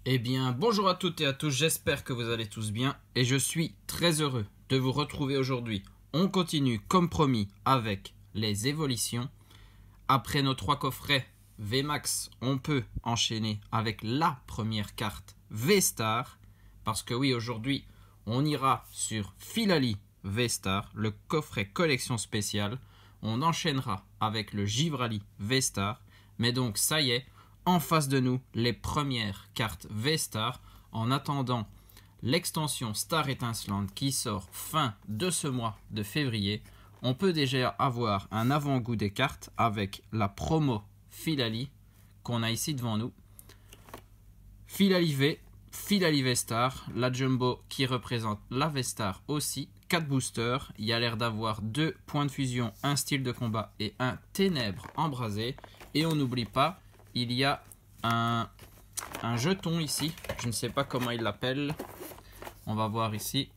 Eh bien, bonjour à toutes et à tous, j'espère que vous allez tous bien et je suis très heureux de vous retrouver aujourd'hui. On continue comme promis avec les évolutions. Après nos 3 coffrets VMAX, on peut enchaîner avec la première carte V-Star. Parce que oui, aujourd'hui, on ira sur Philali V-Star, le coffret collection spéciale. On enchaînera avec le Givrali V-Star. Mais donc, ça y est, en face de nous, les premières cartes V-Star. En attendant l'extension Star étincelante qui sort fin de ce mois de février, on peut déjà avoir un avant-goût des cartes avec la promo Philali qu'on a ici devant nous. Philali V, Philali V-Star, la Jumbo qui représente la V-Star aussi, 4 boosters, il y a l'air d'avoir 2 points de fusion, un style de combat et un ténèbres embrasé. Et on n'oublie pas, il y a un jeton ici, je ne sais pas comment il l'appelle, on va voir ici.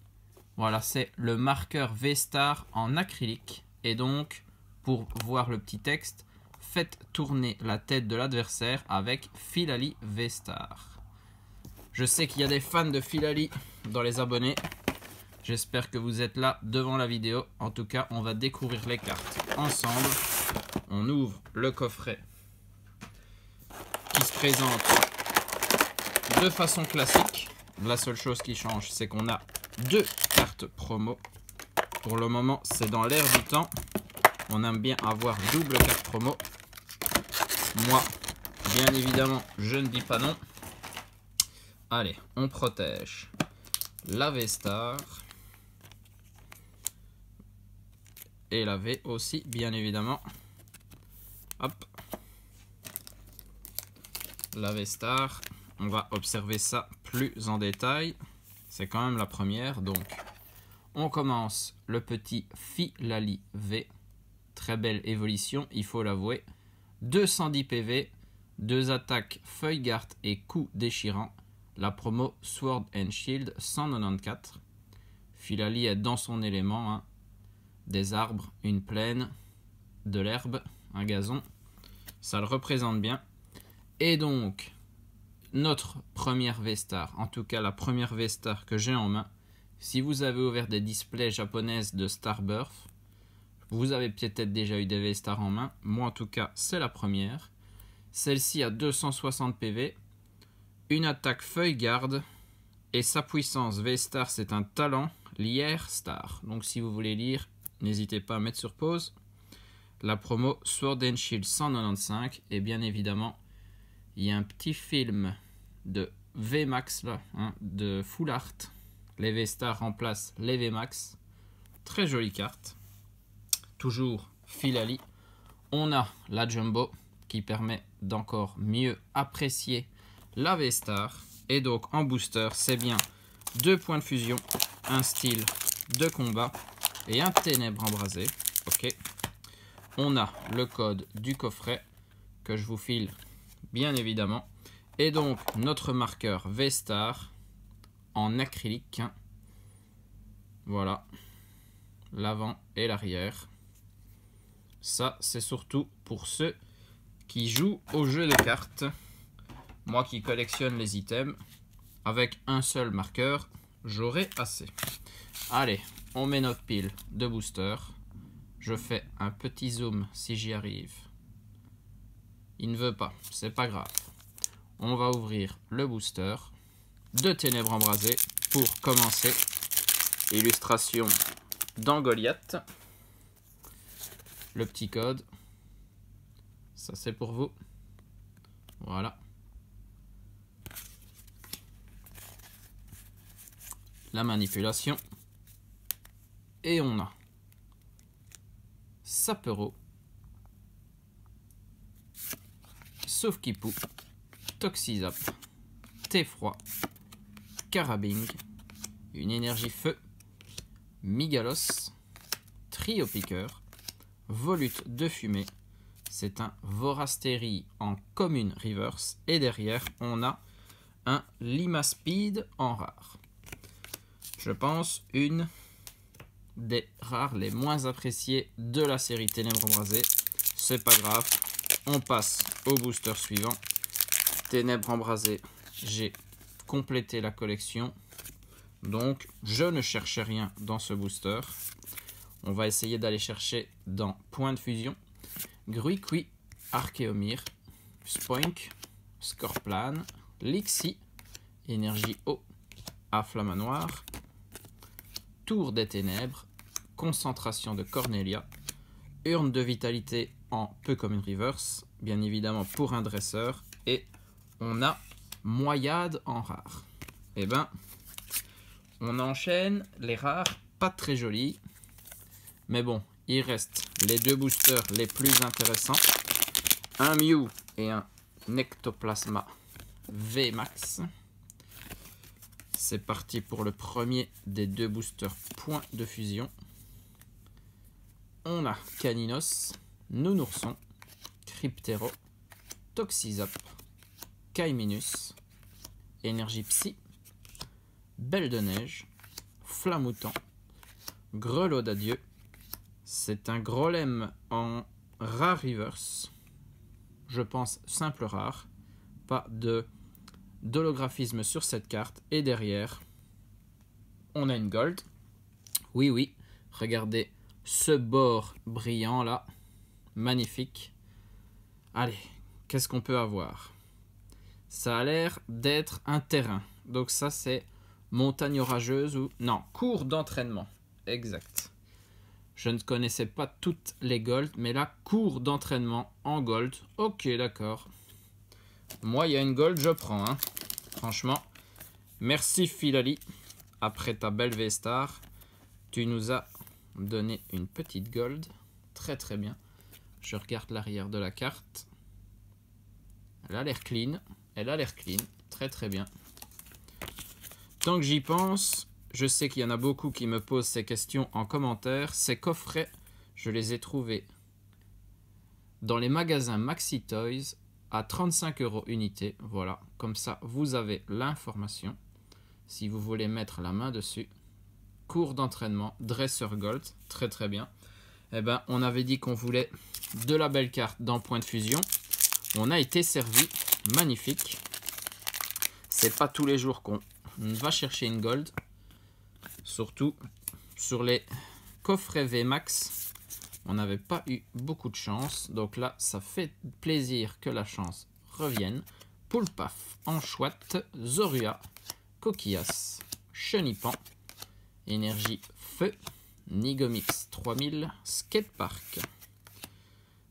Voilà, c'est le marqueur V-Star en acrylique. Et donc, pour voir le petit texte, faites tourner la tête de l'adversaire avec Philali V-Star. Je sais qu'il y a des fans de Philali dans les abonnés. J'espère que vous êtes là devant la vidéo. En tout cas, on va découvrir les cartes ensemble. On ouvre le coffret qui se présente de façon classique. La seule chose qui change, c'est qu'on a 2 cartes promo. Pour le moment, c'est dans l'air du temps. On aime bien avoir double carte promo. Moi, bien évidemment, je ne dis pas non. Allez, on protège la V-Star. Et la V aussi, bien évidemment. Hop. La V-Star. On va observer ça plus en détail. C'est quand même la première, donc on commence le petit Philali V. Très belle évolution, il faut l'avouer. 210 PV, 2 attaques feuille garde et coup déchirant. La promo Sword and Shield 194. Philali est dans son élément, hein. Des arbres, une plaine, de l'herbe, un gazon. Ça le représente bien. Et donc, notre première V-Star, en tout cas la première V-Star que j'ai en main, si vous avez ouvert des displays japonaises de Starbirth, vous avez peut-être déjà eu des V-Star en main. Moi en tout cas, c'est la première. Celle-ci a 260 PV, une attaque feuille garde et sa puissance V-Star, c'est un talent Lierre Star. Donc si vous voulez lire, n'hésitez pas à mettre sur pause. La promo Sword and Shield 195 et bien évidemment, il y a un petit film de VMAX là, hein, de Full Art. Les V-Star remplacent les VMAX. Très jolie carte. Toujours Philali. On a la Jumbo qui permet d'encore mieux apprécier la V-Star. Et donc en booster, c'est bien 2 points de fusion, un style de combat et un ténèbres embrasé. Ok. On a le code du coffret que je vous file bien évidemment. Et donc notre marqueur V-Star en acrylique. Voilà. L'avant et l'arrière. Ça, c'est surtout pour ceux qui jouent au jeu de cartes. Moi qui collectionne les items, avec un seul marqueur, j'aurai assez. Allez, on met notre pile de booster. Je fais un petit zoom si j'y arrive. Il ne veut pas, c'est pas grave. On va ouvrir le booster de ténèbres embrasées pour commencer. Illustration dans Goliath. Le petit code. Ça c'est pour vous. Voilà. La manipulation. Et on a Sapero, Sauf-Kipou, Toxizap, T-Froid, Carabing, une énergie feu, Migalos, Trio Piqueur, Volute de fumée. C'est un Vorastérie en commune reverse. Et derrière, on a un Limaspeed en rare. Je pense une des rares les moins appréciées de la série Ténèbres embrasées. C'est pas grave. On passe au booster suivant. Ténèbres embrasées, j'ai compléter la collection. Donc, je ne cherchais rien dans ce booster. On va essayer d'aller chercher dans Point de Fusion. Gruikui, Archeomir, Spoink, Scorplan, Lixie, Énergie Eau, Afflamanoir, Tour des Ténèbres, Concentration de Cornelia, Urne de Vitalité en peu comme une reverse, bien évidemment pour un dresseur, et on a Moyade en rare. Et ben, on enchaîne les rares, pas très jolis, mais bon, il reste les deux boosters les plus intéressants, un Mew et un Nectoplasma VMAX. C'est parti pour le premier des deux boosters Point de Fusion. On a Caninos, Nounourson, Cryptero, Toxizap, Kaiminus, Énergie Psy, Belle de Neige, Flamoutant, Grelot d'Adieu. C'est un Grolem en rare reverse. Je pense simple rare. Pas d'holographisme sur cette carte. Et derrière, on a une gold. Oui, oui. Regardez ce bord brillant là. Magnifique. Allez, qu'est-ce qu'on peut avoir? Ça a l'air d'être un terrain. Donc ça, c'est montagne orageuse ou... Non, cours d'entraînement. Exact. Je ne connaissais pas toutes les gold, mais là, cours d'entraînement en gold. Ok, d'accord. Moi, il y a une gold, je prends. Hein. Franchement, merci Filali. Après ta belle V-Star, tu nous as donné une petite gold. Très très bien. Je regarde l'arrière de la carte. Elle a l'air clean. Elle a l'air clean. Très très bien. Tant que j'y pense, je sais qu'il y en a beaucoup qui me posent ces questions en commentaire. Ces coffrets, je les ai trouvés dans les magasins Maxi Toys à 35 € unité. Voilà, comme ça vous avez l'information. Si vous voulez mettre la main dessus. Cours d'entraînement, Dresseur Gold, très très bien. Eh ben, on avait dit qu'on voulait de la belle carte dans Point de Fusion. On a été servi, magnifique. C'est pas tous les jours qu'on va chercher une gold. Surtout sur les coffrets VMAX, on n'avait pas eu beaucoup de chance. Donc là, ça fait plaisir que la chance revienne. Poulpaf, Anchouette, Zorua, Coquillas, Chenipan, Énergie Feu, Nigomix 3000, Skatepark.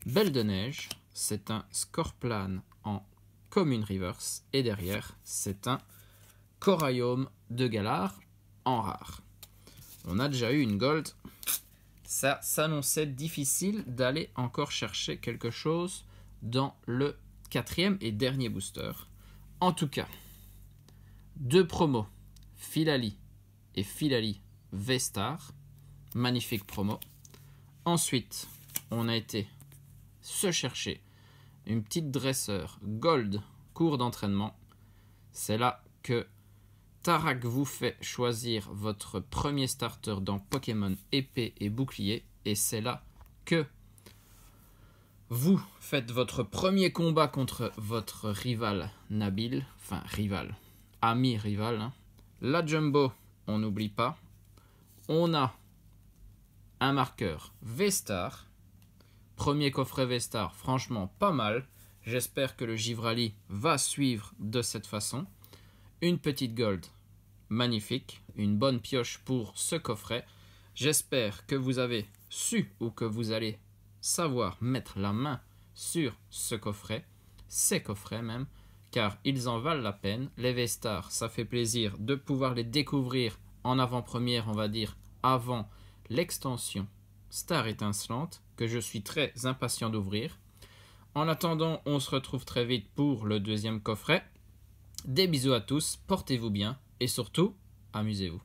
Belle de Neige, c'est un Scorplan en commune reverse. Et derrière, c'est un Coraillum de Galar en rare. On a déjà eu une gold. Ça s'annonçait difficile d'aller encore chercher quelque chose dans le quatrième et dernier booster. En tout cas, deux promos, Filali et Filali V-Star. Magnifique promo. Ensuite, on a été se chercher une petite dresseur gold cours d'entraînement. C'est là que Tarak vous fait choisir votre premier starter dans Pokémon épée et bouclier. Et c'est là que vous faites votre premier combat contre votre rival Nabil. Enfin, rival. Ami rival. Hein. La Jumbo, on n'oublie pas. On a un marqueur V-Star. Premier coffret V-Star, franchement pas mal. J'espère que le Givrali va suivre de cette façon. Une petite gold, magnifique. Une bonne pioche pour ce coffret. J'espère que vous avez su ou que vous allez savoir mettre la main sur ce coffret. Ces coffrets même, car ils en valent la peine. Les V-Stars, ça fait plaisir de pouvoir les découvrir en avant-première, on va dire, avant l'extension Star Étincelante, que je suis très impatient d'ouvrir. En attendant, on se retrouve très vite pour le deuxième coffret. Des bisous à tous, portez-vous bien et surtout, amusez-vous.